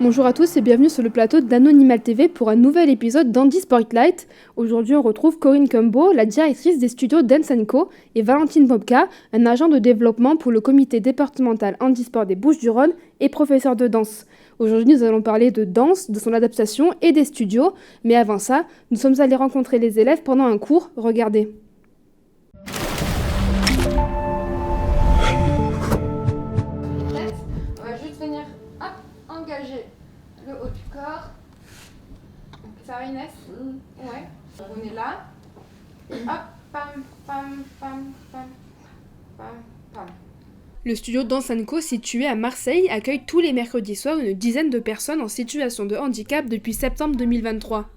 Bonjour à tous et bienvenue sur le plateau d'Anonymal TV pour un nouvel épisode d'Andy Spotlight. Aujourd'hui, on retrouve Corinne Cumbo, la directrice des studios Dance & Co, et Valentine Bobka, un agent de développement pour le comité départemental handisport des Bouches-du-Rhône et professeur de danse. Aujourd'hui, nous allons parler de danse, de son adaptation et des studios. Mais avant ça, nous sommes allés rencontrer les élèves pendant un cours. Regardez. On va juste venir engager le haut du corps. Ça va, Inès? Ouais. On est là. Et hop, pam, pam, pam, pam, pam, pam. Le studio Dance & Co, situé à Marseille, accueille tous les mercredis soirs une dizaine de personnes en situation de handicap depuis septembre 2023.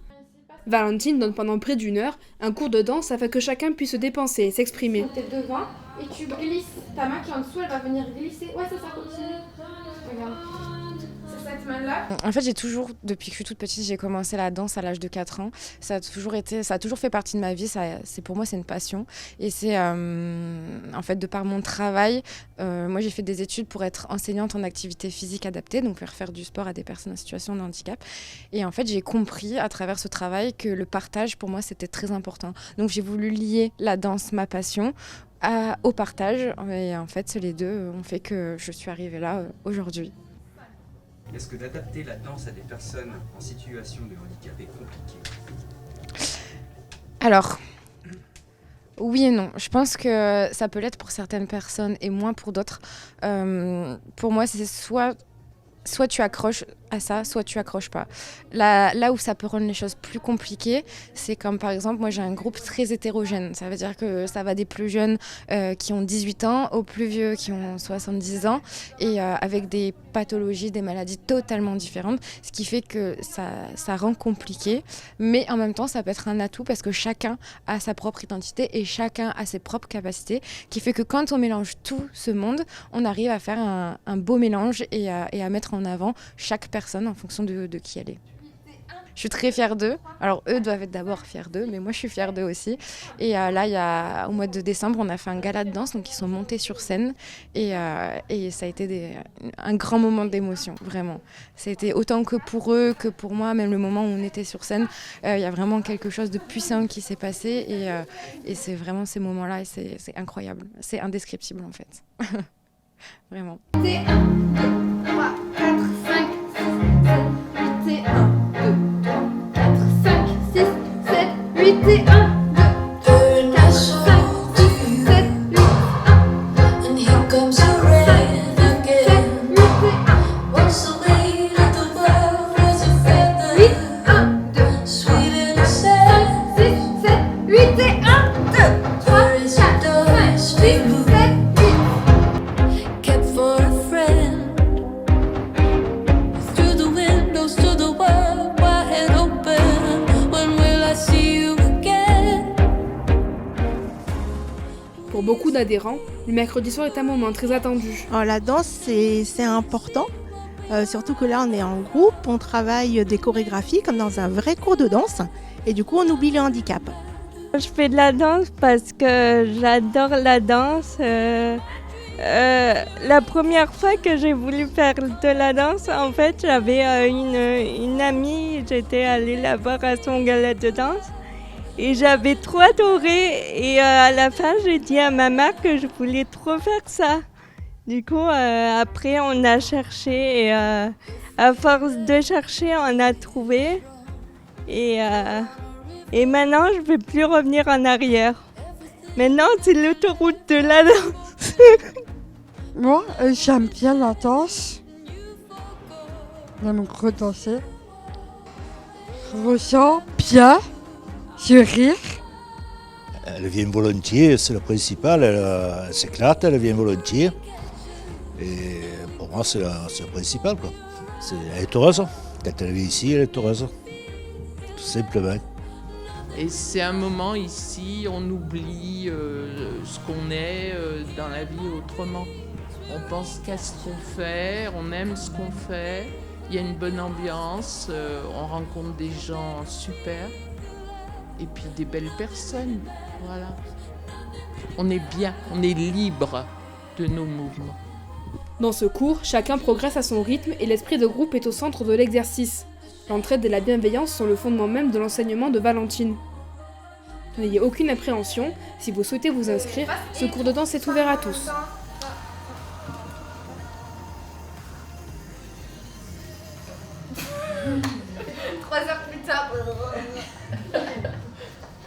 Valentine donne pendant près d'1 heure un cours de danse afin que chacun puisse se dépenser et s'exprimer. Tu es devant et tu glisses. Ta main qui est en dessous, elle va venir glisser. Ouais, c'est ça, continue. Regarde. C'est cette main-là. En fait, depuis que je suis toute petite, j'ai commencé la danse à l'âge de 4 ans. Ça a toujours fait partie de ma vie. Pour moi, c'est une passion. Et c'est, en fait, de par mon travail, moi, j'ai fait des études pour être enseignante en activité physique adaptée, donc faire du sport à des personnes en situation de handicap. Et en fait, j'ai compris à travers ce travail que le partage, pour moi, c'était très important. Donc, j'ai voulu lier la danse, ma passion, au partage. Et en fait, les deux ont fait que je suis arrivée là aujourd'hui. Est-ce que d'adapter la danse à des personnes en situation de handicap est compliqué? Alors, oui et non. Je pense que ça peut l'être pour certaines personnes et moins pour d'autres. Pour moi, c'est soit tu accroches à ça, soit tu accroches pas. Là où ça peut rendre les choses plus compliquées, c'est comme par exemple, moi j'ai un groupe très hétérogène. Ça veut dire que ça va des plus jeunes qui ont 18 ans aux plus vieux qui ont 70 ans et avec des pathologies, des maladies totalement différentes, ce qui fait que ça rend compliqué, mais en même temps ça peut être un atout parce que chacun a sa propre identité et chacun a ses propres capacités, qui fait que quand on mélange tout ce monde, on arrive à faire un beau mélange et à mettre en avant chaque personne en fonction de qui elle est. Je suis très fière d'eux. Alors eux doivent être d'abord fiers d'eux, mais moi je suis fière d'eux aussi. Et là, au mois de décembre, on a fait un gala de danse, donc ils sont montés sur scène et ça a été un grand moment d'émotion, vraiment. C'était autant que pour eux que pour moi, même le moment où on était sur scène, il y a vraiment quelque chose de puissant qui s'est passé et c'est vraiment ces moments-là et c'est incroyable. C'est indescriptible en fait. Vraiment. C'est 1, 2, 3, 4, 5, 6, 7, 8 et 1, 2, 3, 4, 5, 6, 7, 8 et 1, 2, 3, 4, 5, 6, 7, 8, 1, And here comes the rain again. 8 et 1, Once away, let the world was a 8, feather. 1, 2, Sweet and sad. 6, 7, 8 et 1, 2, 3, 4, 5, 6, 7, 8. Kept for a friend. Through the windows to the world, wide open. When will I see you again? Pour beaucoup d'adhérents, le mercredi soir est un moment très attendu. Alors, la danse, c'est important, surtout que là, on est en groupe, on travaille des chorégraphies comme dans un vrai cours de danse, et du coup, on oublie le handicap. Je fais de la danse parce que j'adore la danse. La première fois que j'ai voulu faire de la danse, en fait, j'avais une amie, j'étais allée la voir à son gala de danse et j'avais trop adoré. Et à la fin, j'ai dit à ma mère que je voulais trop faire ça. Du coup, après, on a cherché et à force de chercher, on a trouvé. Et maintenant, je ne vais plus revenir en arrière. Maintenant, c'est l'autoroute de la danse. Moi, j'aime bien la danse. J'aime beaucoup danser. Je ressens bien. Je rire. Elle vient volontiers, c'est le principal. Elle s'éclate, elle vient volontiers. Et pour moi, c'est le principal, quoi. Elle est heureuse. Quand elle vient ici, elle est heureuse. Tout simplement. Et c'est un moment ici, on oublie ce qu'on est dans la vie autrement. On pense qu'à ce qu'on fait, on aime ce qu'on fait, il y a une bonne ambiance, on rencontre des gens super et puis des belles personnes, voilà. On est bien, on est libre de nos mouvements. Dans ce cours, chacun progresse à son rythme et l'esprit de groupe est au centre de l'exercice. L'entraide et la bienveillance sont le fondement même de l'enseignement de Valentine. N'ayez aucune appréhension, si vous souhaitez vous inscrire, ce cours de danse est ouvert à tous. Trois heures plus tard.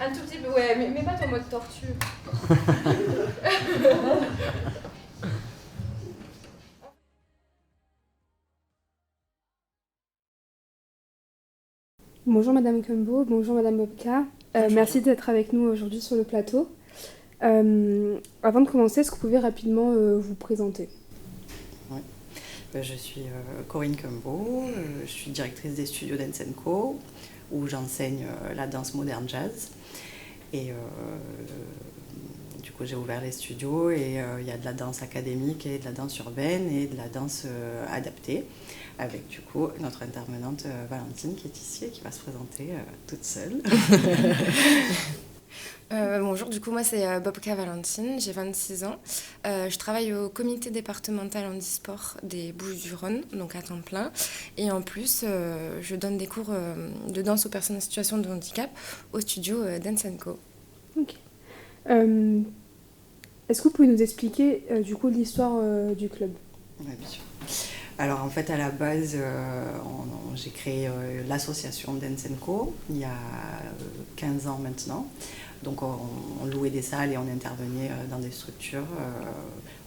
Un tout petit peu, ouais, mais pas ton mode tortue. Bonjour Madame Kumbo, bonjour Madame Bobka. Merci d'être avec nous aujourd'hui sur le plateau. Avant de commencer, est-ce que vous pouvez rapidement vous présenter ? Oui. Je suis Corinne Kumbo, je suis directrice des studios Dance & Co, où j'enseigne la danse moderne jazz. Et du coup, j'ai ouvert les studios et il y a de la danse académique et de la danse urbaine et de la danse adaptée, avec du coup notre intervenante Valentine qui est ici et qui va se présenter toute seule. Bonjour, du coup moi c'est Bobka Valentine, j'ai 26 ans. Je travaille au comité départemental handisport des Bouches-du-Rhône, donc à temps plein. Et en plus, je donne des cours de danse aux personnes en situation de handicap au studio Dance & Co. Ok. Est-ce que vous pouvez nous expliquer du coup l'histoire du club ? Oui, bien sûr. Alors en fait à la base j'ai créé l'association Dance & Co il y a 15 ans maintenant. Donc on louait des salles et on intervenait dans des structures,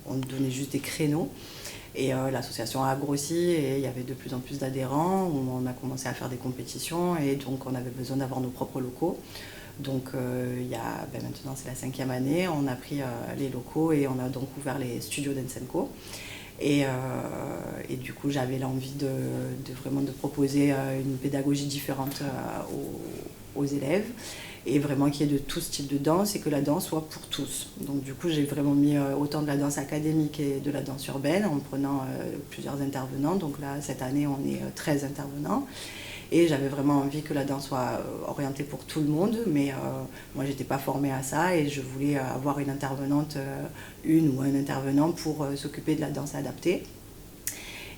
on donnait juste des créneaux. Et l'association a grossi et il y avait de plus en plus d'adhérents, on a commencé à faire des compétitions et donc on avait besoin d'avoir nos propres locaux. Donc il y a, maintenant c'est la 5e année, on a pris les locaux et on a donc ouvert les studios Dance & Co. Et du coup, j'avais l'envie de vraiment de proposer une pédagogie différente aux élèves et vraiment qu'il y ait de tout style de danse et que la danse soit pour tous. Donc du coup, j'ai vraiment mis autant de la danse académique et de la danse urbaine en prenant plusieurs intervenants. Donc là, cette année, on est 13 intervenants. Et j'avais vraiment envie que la danse soit orientée pour tout le monde, mais moi j'étais pas formée à ça et je voulais avoir une intervenante, une ou un intervenant pour s'occuper de la danse adaptée.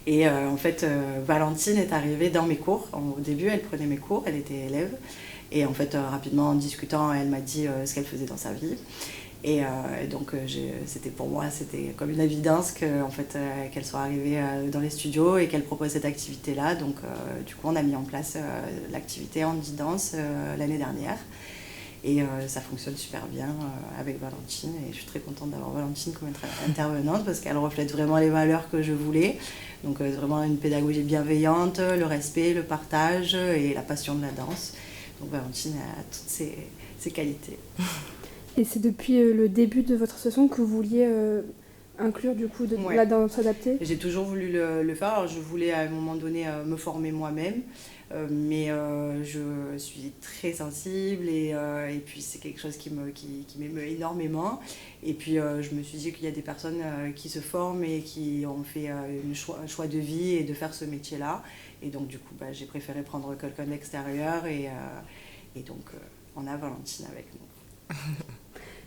Et en fait, Valentine est arrivée dans mes cours. Au début, elle prenait mes cours, elle était élève. Et en fait, rapidement, en discutant, elle m'a dit ce qu'elle faisait dans sa vie. Et donc, c'était pour moi, c'était comme une évidence qu'elle soit arrivée dans les studios et qu'elle propose cette activité-là. Donc, du coup, on a mis en place l'activité Handi Danse l'année dernière. Et ça fonctionne super bien avec Valentine. Et je suis très contente d'avoir Valentine comme intervenante parce qu'elle reflète vraiment les valeurs que je voulais. Donc, vraiment une pédagogie bienveillante, le respect, le partage et la passion de la danse. Donc, Valentine a toutes ses qualités. Et c'est depuis le début de votre association que vous vouliez inclure du coup la danse adaptée ? J'ai toujours voulu le faire. Alors, je voulais à un moment donné me former moi-même, mais je suis très sensible et puis c'est quelque chose qui m'émeut énormément. Et puis je me suis dit qu'il y a des personnes qui se forment et qui ont fait un choix de vie et de faire ce métier-là. Et donc du coup, j'ai préféré prendre quelqu'un d'extérieur et donc on a Valentine avec nous.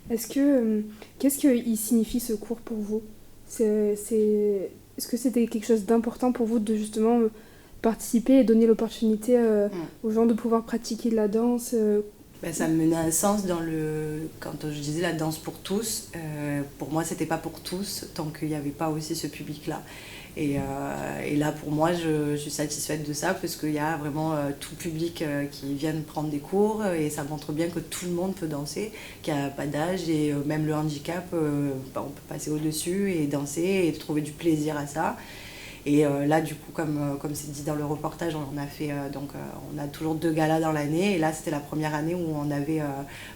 Qu'est-ce qu'il signifie ce cours pour vous ? Est-ce que c'était quelque chose d'important pour vous de justement participer et donner l'opportunité aux gens de pouvoir pratiquer de la danse Ça me menait un sens quand je disais la danse pour tous. Pour moi, c'était pas pour tous tant qu'il n'y avait pas aussi ce public-là. Et là, pour moi, je suis satisfaite de ça parce qu'il y a vraiment tout public qui vient prendre des cours et ça montre bien que tout le monde peut danser, qu'il n'y a pas d'âge et même le handicap, on peut passer au-dessus et danser et trouver du plaisir à ça. Et là, du coup, comme c'est dit dans le reportage, on a fait on a toujours 2 galas dans l'année. Et là, c'était la première année où on avait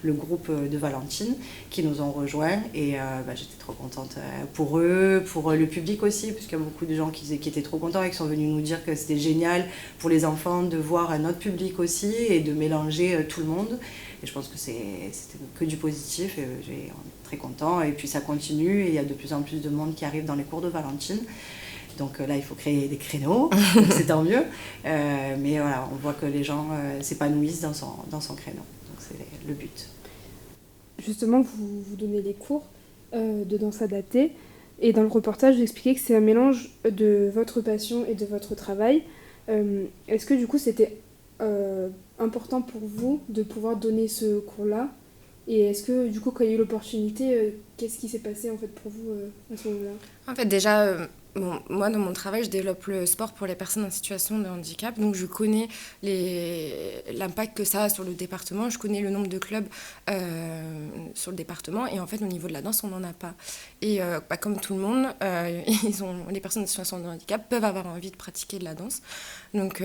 le groupe de Valentine qui nous ont rejoints. Et j'étais trop contente pour eux, pour le public aussi, parce qu'il y a beaucoup de gens qui étaient trop contents et qui sont venus nous dire que c'était génial pour les enfants de voir un autre public aussi et de mélanger tout le monde. Et je pense que c'était que du positif et on est très contents. Et puis ça continue et il y a de plus en plus de monde qui arrive dans les cours de Valentine. Donc là, il faut créer des créneaux, donc c'est tant mieux. Mais voilà, on voit que les gens s'épanouissent dans son créneau. Donc c'est le but. Justement, vous donnez des cours de danse adaptée. Et dans le reportage, vous expliquez que c'est un mélange de votre passion et de votre travail. Est-ce que du coup c'était important pour vous de pouvoir donner ce cours-là? Et est-ce que du coup quand il y a eu l'opportunité, qu'est-ce qui s'est passé en fait pour vous à ce moment-là? En fait, déjà, moi, dans mon travail, je développe le sport pour les personnes en situation de handicap. Donc, je connais l'impact que ça a sur le département. Je connais le nombre de clubs sur le département. Et en fait, au niveau de la danse, on n'en a pas. Et comme tout le monde, les personnes en situation de handicap peuvent avoir envie de pratiquer de la danse. Donc,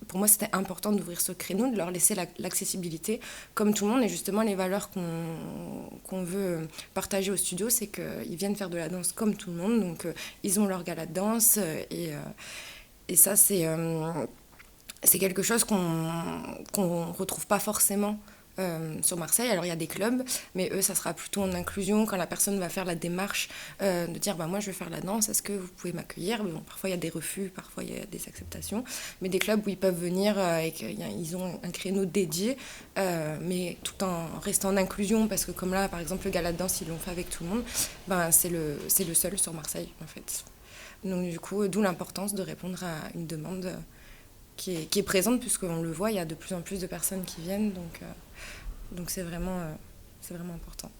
pour moi, c'était important d'ouvrir ce créneau, de leur laisser l'accessibilité comme tout le monde. Et justement, les valeurs qu'on veut partager au studio, c'est qu'ils viennent faire de la danse comme tout le monde. Donc, ils ont leur gala de danse et ça, c'est quelque chose qu'on retrouve pas forcément sur Marseille. Alors, il y a des clubs, mais eux, ça sera plutôt en inclusion quand la personne va faire la démarche de dire moi, je veux faire la danse, est-ce que vous pouvez m'accueillir? Bon, parfois, il y a des refus, parfois, il y a des acceptations, mais des clubs où ils peuvent venir et qu'ils ont un créneau dédié, mais tout en restant en inclusion, parce que comme là, par exemple, le gala de danse, ils l'ont fait avec tout le monde, c'est le seul sur Marseille, en fait. Donc, du coup, d'où l'importance de répondre à une demande qui est présente, puisqu'on le voit, il y a de plus en plus de personnes qui viennent, donc c'est vraiment important.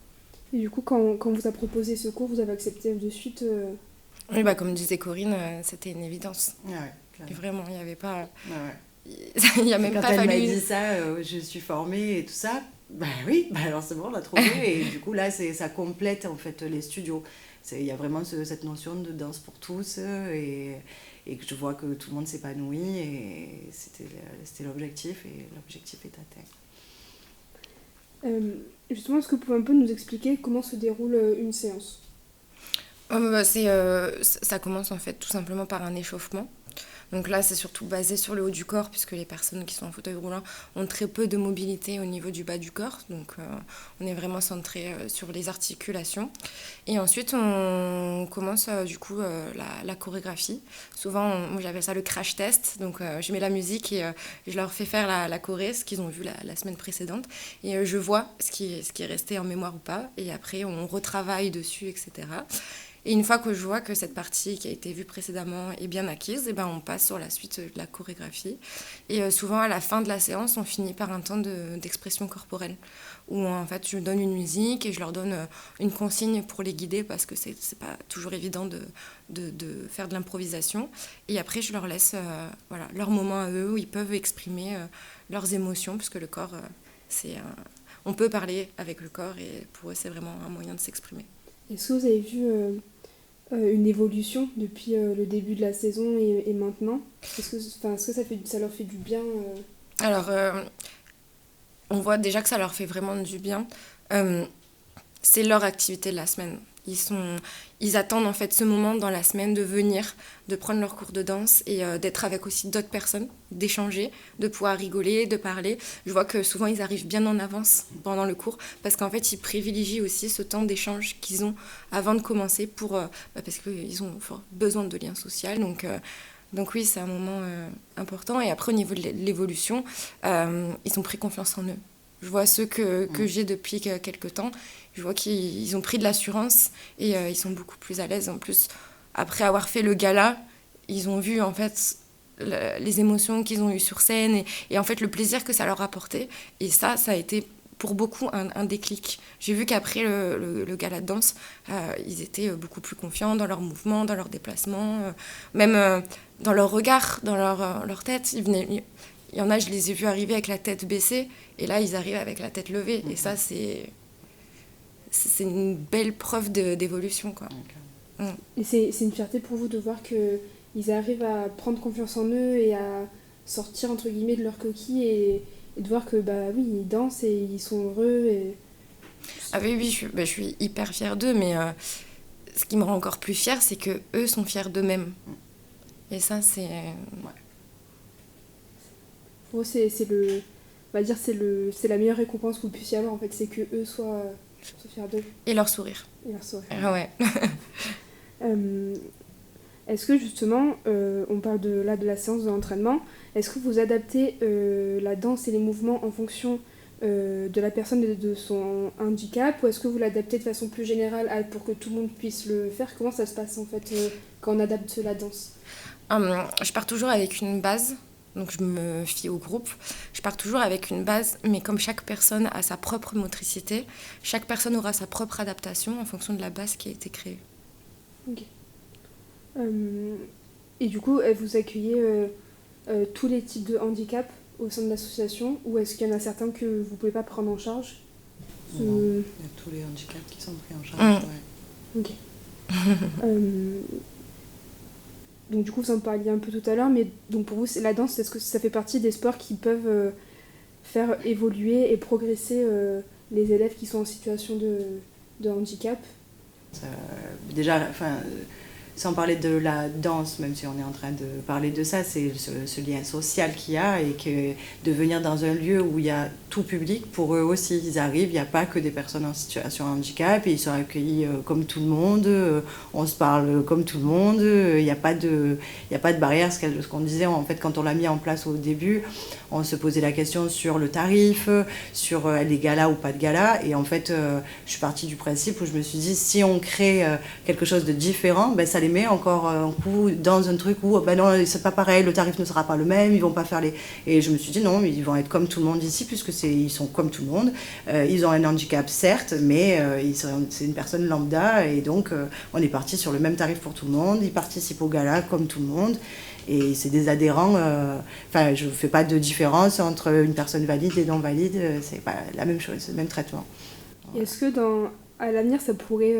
Et du coup, quand on vous a proposé ce cours, vous avez accepté de suite Oui, comme disait Corinne, c'était une évidence. Ah ouais, et vraiment, il n'y avait pas... Ah ouais. Il n'y a même quand pas elle fallu... m'a dit ça, je suis formée et tout ça, oui, alors c'est bon, on l'a trouvé. Et du coup, là, ça complète en fait les studios. Il y a vraiment cette notion de danse pour tous et que je vois que tout le monde s'épanouit et c'était l'objectif et l'objectif est atteint. Justement, est-ce que vous pouvez un peu nous expliquer comment se déroule une séance? Ça commence en fait tout simplement par un échauffement. Donc là, c'est surtout basé sur le haut du corps, puisque les personnes qui sont en fauteuil roulant ont très peu de mobilité au niveau du bas du corps. Donc on est vraiment centré sur les articulations. Et ensuite, on commence du coup la chorégraphie. Souvent, moi j'appelle ça le crash test. Donc je mets la musique et je leur fais faire la choré, ce qu'ils ont vu la semaine précédente. Et je vois ce qui est resté en mémoire ou pas. Et après, on retravaille dessus, etc. Et une fois que je vois que cette partie qui a été vue précédemment est bien acquise, on passe sur la suite de la chorégraphie. Et souvent, à la fin de la séance, on finit par un temps d'expression corporelle, où en fait, je donne une musique et je leur donne une consigne pour les guider, parce que c'est pas toujours évident de faire de l'improvisation. Et après, je leur laisse leur moment à eux, où ils peuvent exprimer leurs émotions, puisque le corps, on peut parler avec le corps, et pour eux, c'est vraiment un moyen de s'exprimer. Est-ce que vous avez vu une évolution depuis le début de la saison et maintenant? Est-ce que ça leur fait du bien Alors, on voit déjà que ça leur fait vraiment du bien. C'est leur activité de la semaine. Ils attendent en fait ce moment dans la semaine de venir, de prendre leur cours de danse et d'être avec aussi d'autres personnes, d'échanger, de pouvoir rigoler, de parler. Je vois que souvent ils arrivent bien en avance pendant le cours, parce qu'en fait ils privilégient aussi ce temps d'échange qu'ils ont avant de commencer parce qu'ils ont besoin de lien social. Donc oui, c'est un moment important. Et après, au niveau de l'évolution, ils ont pris confiance en eux. Je vois ceux que j'ai depuis quelques temps, je vois qu'ils ont pris de l'assurance et ils sont beaucoup plus à l'aise. En plus, après avoir fait le gala, ils ont vu en fait les émotions qu'ils ont eues sur scène et en fait le plaisir que ça leur apportait. Et ça a été pour beaucoup un déclic. J'ai vu qu'après le gala de danse, ils étaient beaucoup plus confiants dans leurs mouvements, dans leurs déplacements, même dans leur regard, dans leur tête. Il y en a, je les ai vus arriver avec la tête baissée, et là, ils arrivent avec la tête levée. Et ça, c'est une belle preuve d'évolution, quoi. Et c'est une fierté pour vous de voir qu'ils arrivent à prendre confiance en eux et à sortir, entre guillemets, de leur coquille et de voir que, oui, ils dansent et ils sont heureux. Ah oui, je suis hyper fière d'eux, mais ce qui me rend encore plus fière, c'est qu'eux sont fiers d'eux-mêmes. Et ça, c'est... Ouais. Pour eux, c'est la meilleure récompense que vous puissiez avoir, en fait, c'est qu'eux soient fiers d'eux. Et leur sourire. Ah ouais. Est-ce que justement, on parle de la séance de l'entraînement, est-ce que vous adaptez la danse et les mouvements en fonction de la personne et de son handicap, ou est-ce que vous l'adaptez de façon plus générale pour que tout le monde puisse le faire? Comment ça se passe en fait quand on adapte la danse? Je pars toujours avec une base, donc je me fie au groupe. Je pars toujours avec une base, mais comme chaque personne a sa propre motricité, chaque personne aura sa propre adaptation en fonction de la base qui a été créée. Ok. Et du coup, vous accueillez tous les types de handicap au sein de l'association, ou est-ce qu'il y en a certains que vous ne pouvez pas prendre en charge? Non, il y a tous les handicaps qui sont pris en charge. Ouais. Ok. Donc du coup, vous en parliez un peu tout à l'heure, mais donc pour vous, la danse, est-ce que ça fait partie des sports qui peuvent faire évoluer et progresser les élèves qui sont en situation de handicap? Déjà, sans parler de la danse, même si on est en train de parler de ça, c'est ce lien social qu'il y a, et que de venir dans un lieu où il y a tout public, pour eux aussi, ils arrivent, il n'y a pas que des personnes en situation de handicap, et ils sont accueillis comme tout le monde, on se parle comme tout le monde, il n'y a pas de barrière. Ce qu'on disait, en fait, quand on l'a mis en place au début, on se posait la question sur le tarif, sur les galas ou pas de galas, et en fait, je suis partie du principe où je me suis dit, si on crée quelque chose de différent, ça les met encore un coup dans un truc où non, c'est pas pareil, le tarif ne sera pas le même, ils vont pas faire les... Et je me suis dit non, ils vont être comme tout le monde ici, puisque ils sont comme tout le monde. Ils ont un handicap certes, mais c'est une personne lambda, et donc on est parti sur le même tarif pour tout le monde. Ils participent au gala comme tout le monde. Et c'est des adhérents, je ne fais pas de différence entre une personne valide et non valide, c'est pas la même chose, le même traitement. Voilà. Est-ce que à l'avenir, ça pourrait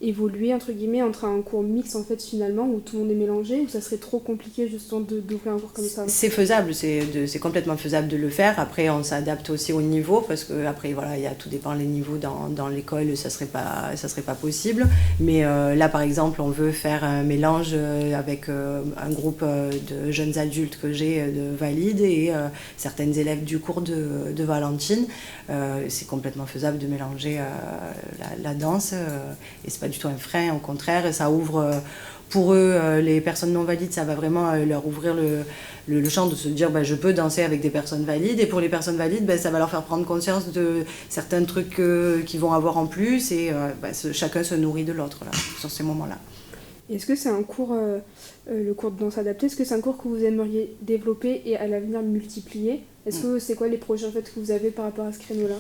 évoluer, entre guillemets, entre un cours mixte, en fait, finalement, où tout le monde est mélangé, ou ça serait trop compliqué, justement, d'ouvrir un cours comme ça? C'est faisable, c'est complètement faisable de le faire. Après, on s'adapte aussi au niveau, parce que après, voilà, tout dépend des niveaux dans l'école, ça serait pas possible. Mais là, par exemple, on veut faire un mélange avec un groupe de jeunes adultes que j'ai de valides et certaines élèves du cours de Valentine. C'est complètement faisable de mélanger la danse, et c'est pas du tout un frein, au contraire, ça ouvre pour eux, les personnes non valides, ça va vraiment leur ouvrir le champ de se dire je peux danser avec des personnes valides, et pour les personnes valides, ça va leur faire prendre conscience de certains trucs qu'ils vont avoir en plus, et chacun se nourrit de l'autre là, sur ces moments-là. Est-ce que c'est un cours, le cours de danse adaptée, est-ce que c'est un cours que vous aimeriez développer et à l'avenir multiplier? Est-ce que c'est quoi les projets en fait, que vous avez par rapport à ce créneau-là?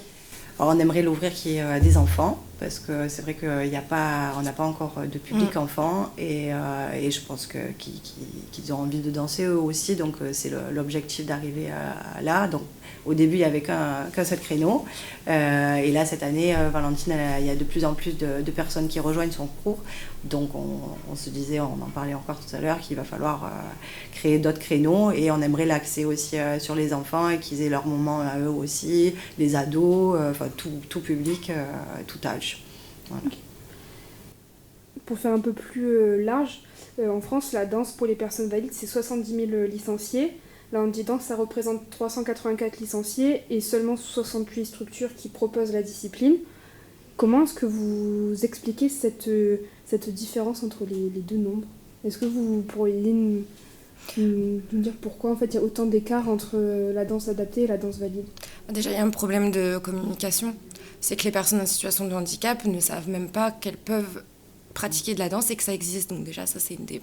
Alors, on aimerait l'ouvrir qu'il y ait des enfants, parce que c'est vrai qu'on n'a pas encore de public enfant, et je pense qu'ils ont envie de danser eux aussi, donc c'est l'objectif d'arriver là. Donc, au début, il n'y avait qu'un seul créneau, et là, cette année, Valentine, il y a de plus en plus de personnes qui rejoignent son cours, donc on se disait, on en parlait encore tout à l'heure, qu'il va falloir créer d'autres créneaux, et on aimerait l'axer aussi sur les enfants, et qu'ils aient leur moment à eux aussi, les ados, tout public, tout âge. Voilà. Okay. Pour faire un peu plus large, en France, la danse pour les personnes valides, c'est 70 000 licenciés. La handi-danse, ça représente 384 licenciés et seulement 68 structures qui proposent la discipline. Comment est-ce que vous expliquez cette différence entre les deux nombres? Est-ce que vous pourriez nous dire pourquoi en fait, il y a autant d'écart entre la danse adaptée et la danse valide? Déjà, il y a un problème de communication. C'est que les personnes en situation de handicap ne savent même pas qu'elles peuvent pratiquer de la danse et que ça existe. Donc déjà, ça, c'est une des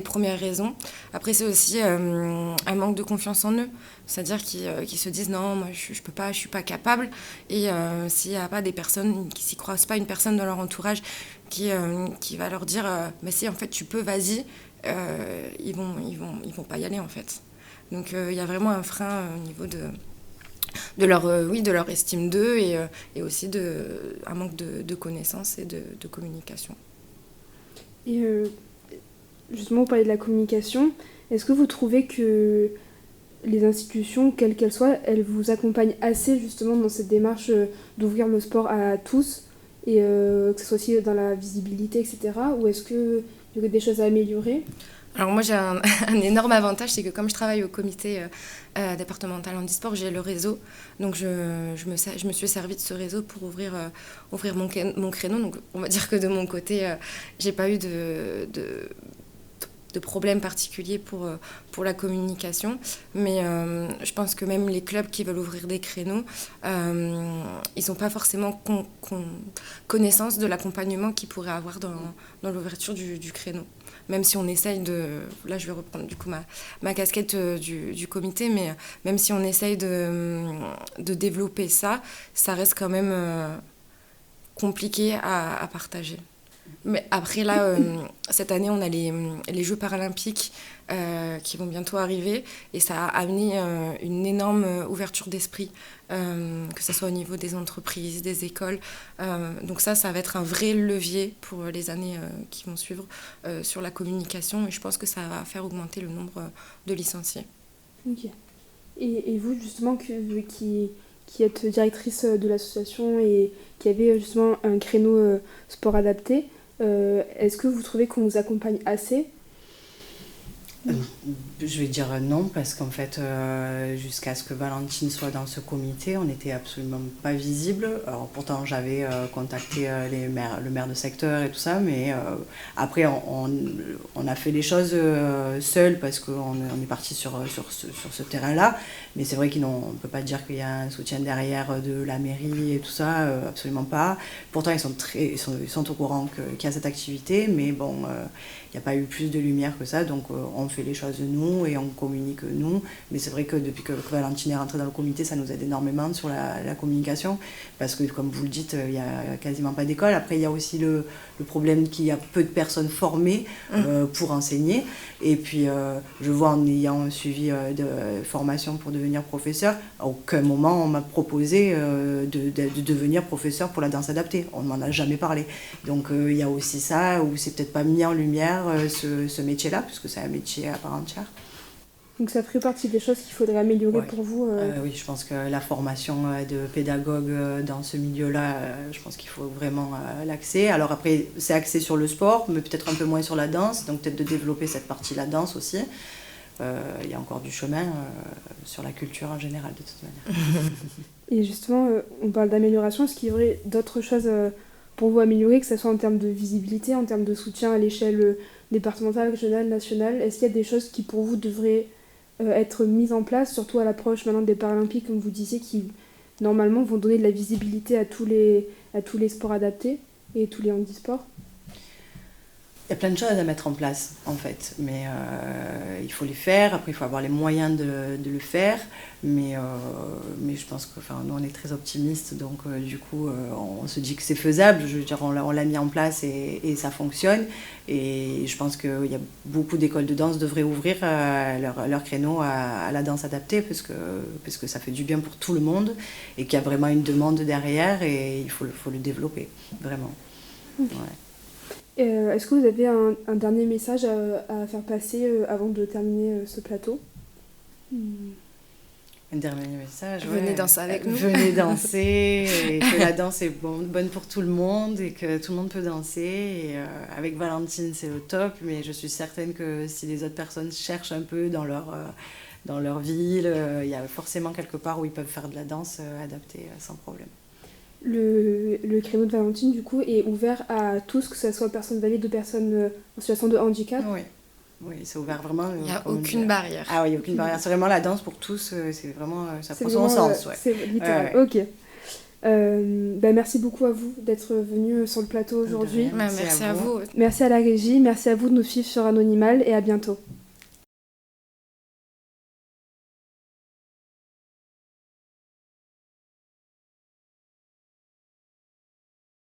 premières raisons. Après, c'est aussi un manque de confiance en eux. C'est-à-dire qu'ils se disent « Non, moi, je peux pas, je suis pas capable ». Et s'il n'y a pas des personnes qui s'y croisent pas, une personne dans leur entourage qui va leur dire « Mais si, en fait, tu peux, vas-y », ils vont pas y aller, en fait. Donc, il y a vraiment un frein au niveau de leur estime d'eux et aussi un manque de connaissances et de communication. Et justement, vous parlez de la communication. Est-ce que vous trouvez que les institutions, quelles qu'elles soient, elles vous accompagnent assez justement dans cette démarche d'ouvrir le sport à tous et que ce soit aussi dans la visibilité, etc. Ou est-ce qu'il y aurait des choses à améliorer ? Alors moi j'ai un énorme avantage, c'est que comme je travaille au comité départemental handisport, j'ai le réseau. Donc je me suis servi de ce réseau pour ouvrir mon créneau. Donc on va dire que de mon côté, j'ai pas eu de problèmes particuliers pour la communication. Mais je pense que même les clubs qui veulent ouvrir des créneaux, ils n'ont pas forcément connaissance de l'accompagnement qu'ils pourraient avoir dans l'ouverture du créneau. Même si on essaye là je vais reprendre du coup ma casquette du comité, mais même si on essaye de développer ça reste quand même compliqué à partager. Mais après là, cette année on a les Jeux paralympiques qui vont bientôt arriver, et ça a amené une énorme ouverture d'esprit, que ce soit au niveau des entreprises, des écoles. Donc ça va être un vrai levier pour les années qui vont suivre sur la communication, et je pense que ça va faire augmenter le nombre de licenciés. Ok. Et vous justement qui êtes directrice de l'association et qui avez justement un créneau sport adapté, est-ce que vous trouvez qu'on vous accompagne assez ? Je vais dire non, parce qu'en fait, jusqu'à ce que Valentine soit dans ce comité, on n'était absolument pas visible. Alors pourtant, j'avais contacté le maire de secteur et tout ça, mais après, on a fait les choses seuls, parce qu'on est parti sur ce terrain-là. Mais c'est vrai qu'on ne peut pas dire qu'il y a un soutien derrière de la mairie et tout ça, absolument pas. Pourtant, ils sont au courant qu'il y a cette activité, mais bon, il n'y a pas eu plus de lumière que ça, donc on fait les choses nous et on communique nous. Mais c'est vrai que depuis que Valentine est rentrée dans le comité, ça nous aide énormément sur la communication, parce que comme vous le dites, il n'y a quasiment pas d'école. Après, il y a aussi le problème qu'il y a peu de personnes formées pour enseigner. Et puis, je vois, en ayant suivi de formation pour devenir professeur, à aucun moment on m'a proposé de devenir professeur pour la danse adaptée. On ne m'en a jamais parlé. Donc il y a aussi ça, où c'est peut-être pas mis en lumière ce métier-là, puisque c'est un métier à part entière. Donc ça ferait partie des choses qu'il faudrait améliorer pour vous Oui, je pense que la formation de pédagogue dans ce milieu-là, je pense qu'il faut vraiment l'axer. Alors après, c'est axé sur le sport, mais peut-être un peu moins sur la danse, donc peut-être de développer cette partie de la danse aussi. Il y a encore du chemin sur la culture en général, de toute manière. Et justement, on parle d'amélioration. Est-ce qu'il y aurait d'autres choses pour vous améliorer, que ce soit en termes de visibilité, en termes de soutien à l'échelle départementale, régionale, nationale? Est-ce qu'il y a des choses qui pour vous devraient être mises en place, surtout à l'approche maintenant des Paralympiques, comme vous disiez, qui normalement vont donner de la visibilité à tous les sports adaptés et tous les handisports? Il y a plein de choses à mettre en place, en fait, mais il faut les faire. Après, il faut avoir les moyens de le faire, mais je pense que, nous, on est très optimistes, donc du coup, on se dit que c'est faisable. Je veux dire, on l'a mis en place et ça fonctionne. Et je pense qu'il y a beaucoup d'écoles de danse devraient ouvrir leur créneau à la danse adaptée, parce que ça fait du bien pour tout le monde et qu'il y a vraiment une demande derrière, et il faut le développer, vraiment. Ouais. Est-ce que vous avez un dernier message à faire passer avant de terminer ce plateau? Un dernier message, Venez danser avec nous. Venez danser, et que la danse est bonne pour tout le monde, et que tout le monde peut danser. Et, avec Valentine, c'est le top, mais je suis certaine que si les autres personnes cherchent un peu dans leur ville, il y a forcément quelque part où ils peuvent faire de la danse adaptée sans problème. Le créneau de Valentine, du coup, est ouvert à tous, que ce soit personnes valides ou personnes en situation de handicap? Oui, c'est ouvert vraiment. Il n'y a aucune barrière. Ah oui, il n'y a aucune barrière. C'est vraiment la danse pour tous, c'est vraiment, ça prend son sens. C'est littéral, ok. Merci beaucoup à vous d'être venus sur le plateau aujourd'hui. Merci à vous. Merci à la régie, merci à vous de nous suivre sur Anonymal, et à bientôt.